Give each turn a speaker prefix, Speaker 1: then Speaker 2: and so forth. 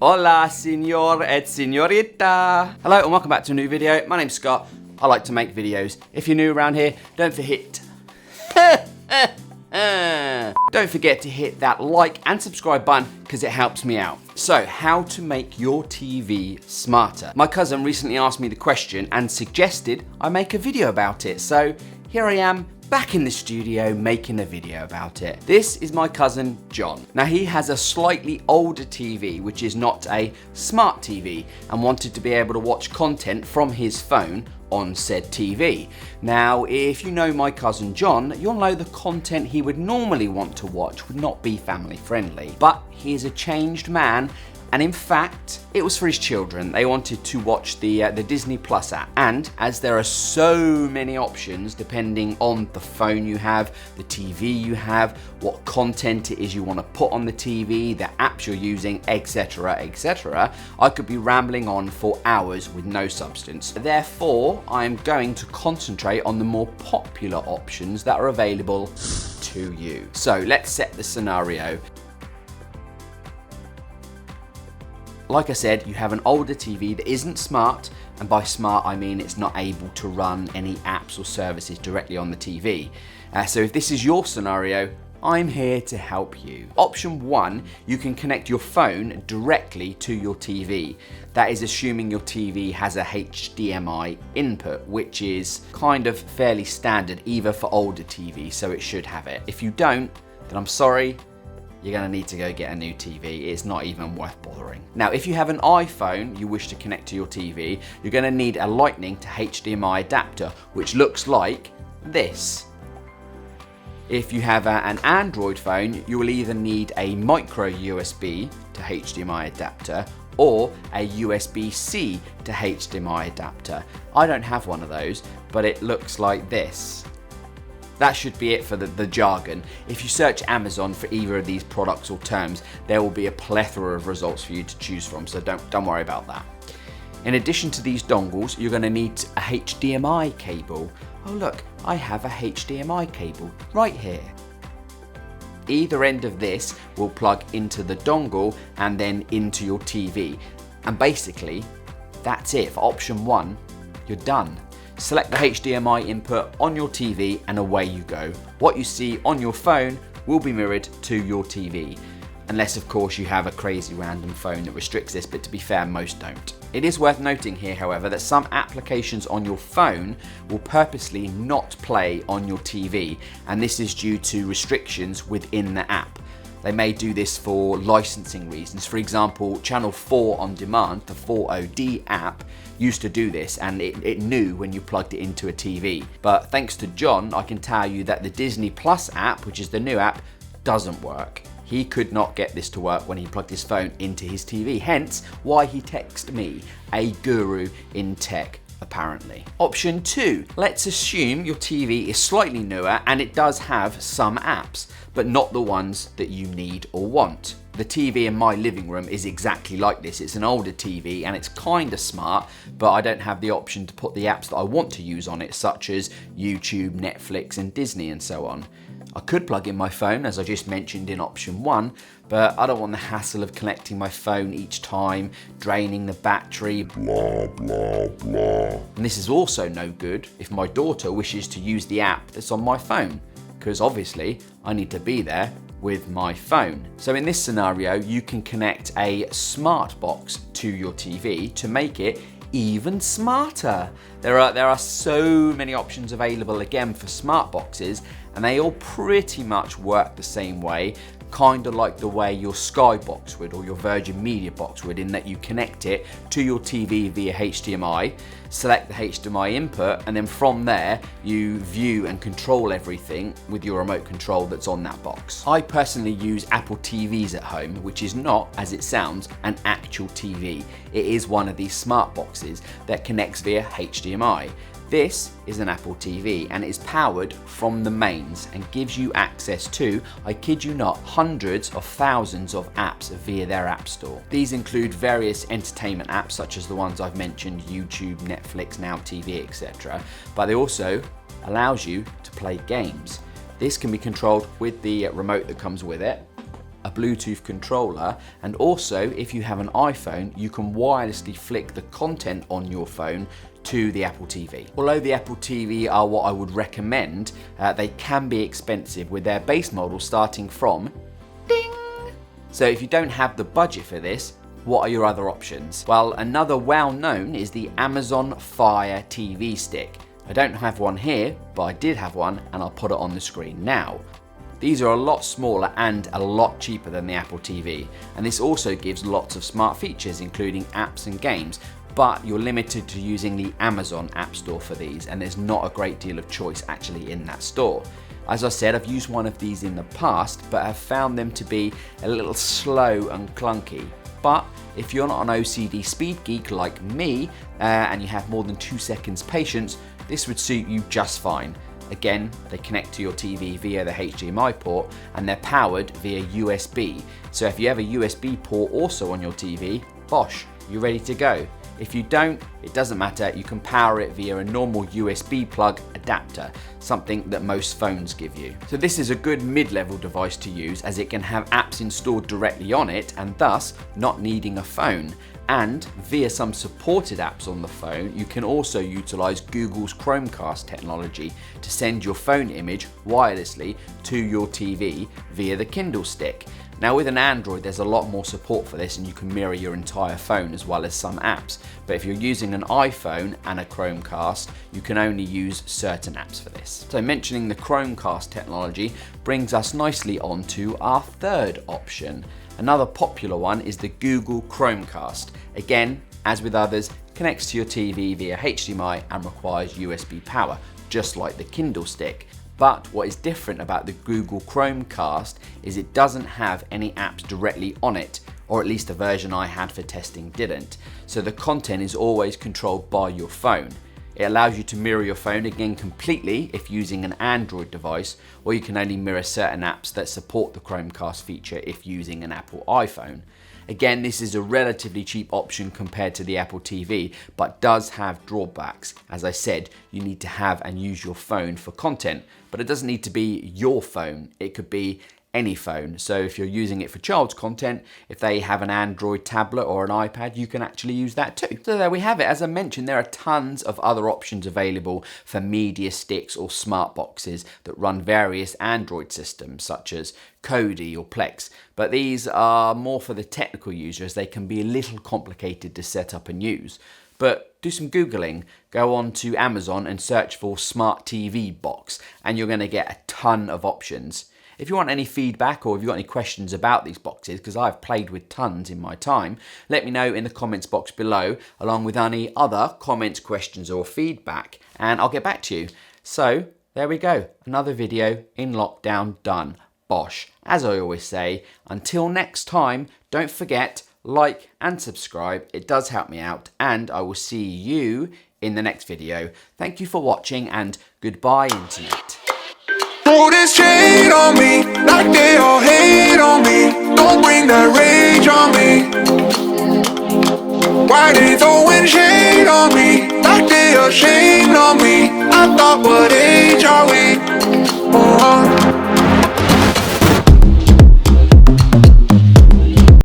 Speaker 1: Hola, senor et senorita. Hello and welcome back to a new video. My name's Scott. I like to make videos. If you're new around here, don't forget to hit that like and subscribe button because it helps me out. So, how to make your TV smarter? My cousin recently asked me the question and suggested I make a video about it. So, here I am, back in the studio making a video about it. This is my cousin John. Now he has a slightly older TV which is not a smart TV and wanted to be able to watch content from his phone on said TV. Now if you know my cousin John, you'll know the content he would normally want to watch would not be family friendly. But he is a changed man. And in fact, it was for his children. They wanted to watch the Disney Plus app. And as there are so many options depending on the phone you have, the TV you have, what content it is you want to put on the TV, the apps you're using, etc, etc, I could be rambling on for hours with no substance. Therefore, I'm going to concentrate on the more popular options that are available to you. So let's set the scenario. Like I said, you have an older TV that isn't smart, and by smart I mean it's not able to run any apps or services directly on the TV. So if this is your scenario, I'm here to help you. Option 1, you can connect your phone directly to your TV. That is assuming your TV has a HDMI input, which is kind of fairly standard either for older TVs, so it should have it. If you don't, then I'm sorry, you're going to need to go get a new TV. It's not even worth bothering. Now, if you have an iPhone you wish to connect to your TV, you're going to need a Lightning to HDMI adapter, which looks like this. If you have an Android phone, you will either need a micro USB to HDMI adapter or a USB-C to HDMI adapter. I don't have one of those, but it looks like this. That should be it for the jargon. If you search Amazon for either of these products or terms, there will be a plethora of results for you to choose from, so don't worry about that. In addition to these dongles, you're going to need a HDMI cable. Oh look, I have a HDMI cable right here. Either end of this will plug into the dongle and then into your TV. And basically, that's it. For option 1, you're done. Select the HDMI input on your TV and away you go. What you see on your phone will be mirrored to your TV. Unless of course you have a crazy random phone that restricts this, but to be fair, most don't. It is worth noting here, however, that some applications on your phone will purposely not play on your TV, and this is due to restrictions within the app. They may do this for licensing reasons. For example, Channel 4 On Demand, the 4OD app, used to do this and it knew when you plugged it into a TV. But thanks to John, I can tell you that the Disney Plus app, which is the new app, doesn't work. He could not get this to work when he plugged his phone into his TV, hence why he texted me, a guru in tech. Apparently. Option 2, let's assume your TV is slightly newer and it does have some apps, but not the ones that you need or want. The TV in my living room is exactly like this. It's an older TV and it's kind of smart, but I don't have the option to put the apps that I want to use on it, such as YouTube, Netflix and Disney and so on. I could plug in my phone, as I just mentioned in option 1, but I don't want the hassle of connecting my phone each time, draining the battery, blah, blah, blah. And this is also no good if my daughter wishes to use the app that's on my phone, because obviously I need to be there with my phone. So in this scenario, you can connect a smart box to your TV to make it even smarter. There are so many options available again for smart boxes, and they all pretty much work the same way, kind of like the way your Sky box would or your Virgin Media box would, in that you connect it to your TV via HDMI, select the HDMI input, and then from there you view and control everything with your remote control that's on that box. I personally use Apple TVs at home, which is not, as it sounds, an actual TV. It is one of these smart boxes that connects via HDMI. This is an Apple TV and it is powered from the mains and gives you access to, I kid you not, hundreds of thousands of apps via their app store. These include various entertainment apps such as the ones I've mentioned, YouTube, Netflix, Now TV, etc. But they also allows you to play games. This can be controlled with the remote that comes with it, a Bluetooth controller, and also if you have an iPhone, you can wirelessly flick the content on your phone to the Apple TV. Although the Apple TV are what I would recommend, they can be expensive with their base model starting from ding. So if you don't have the budget for this, what are your other options? Well, another well-known is the Amazon Fire TV Stick. I don't have one here, but I did have one and I'll put it on the screen now. These are a lot smaller and a lot cheaper than the Apple TV, and this also gives lots of smart features including apps and games, but you're limited to using the Amazon App Store for these, and there's not a great deal of choice actually in that store. As I said, I've used one of these in the past, but have found them to be a little slow and clunky. But if you're not an OCD speed geek like me, and you have more than 2 seconds patience, this would suit you just fine. Again, they connect to your TV via the HDMI port, and they're powered via USB. So if you have a USB port also on your TV, bosh, you're ready to go. If you don't, it doesn't matter, you can power it via a normal USB plug adapter, something that most phones give you. So this is a good mid-level device to use, as it can have apps installed directly on it and thus not needing a phone. And via some supported apps on the phone, you can also utilize Google's Chromecast technology to send your phone image wirelessly to your TV via the Kindle stick. Now with an Android, there's a lot more support for this, and you can mirror your entire phone as well as some apps. But if you're using an iPhone and a Chromecast, you can only use certain apps for this. So mentioning the Chromecast technology brings us nicely on to our third option. Another popular one is the Google Chromecast. Again, as with others, connects to your TV via HDMI and requires USB power, just like the Kindle stick. But what is different about the Google Chromecast is it doesn't have any apps directly on it, or at least the version I had for testing didn't. So the content is always controlled by your phone. It allows you to mirror your phone again completely if using an Android device, or you can only mirror certain apps that support the Chromecast feature if using an Apple iPhone. Again, this is a relatively cheap option compared to the Apple TV, but does have drawbacks. As I said, you need to have and use your phone for content, but it doesn't need to be your phone. It could be any phone. So if you're using it for child's content, if they have an Android tablet or an iPad, you can actually use that too. So there we have it. As I mentioned, there are tons of other options available for media sticks or smart boxes that run various Android systems such as Kodi or Plex, but these are more for the technical users. They can be a little complicated to set up and use. But do some Googling, go on to Amazon and search for Smart TV Box, and you're going to get a ton of options. If you want any feedback, or if you've got any questions about these boxes, because I've played with tons in my time, let me know in the comments box below, along with any other comments, questions or feedback, and I'll get back to you. So there we go, another video in lockdown done. Bosh. As I always say, until next time, don't forget, like and subscribe. It does help me out, and I will see you in the next video. Thank you for watching, and goodbye, internet.
Speaker 2: Throw this shade on me, like they all hate on me. Don't bring that rage on me. Why they throwing shade on me, like they ashamed on me? I thought, what age are we?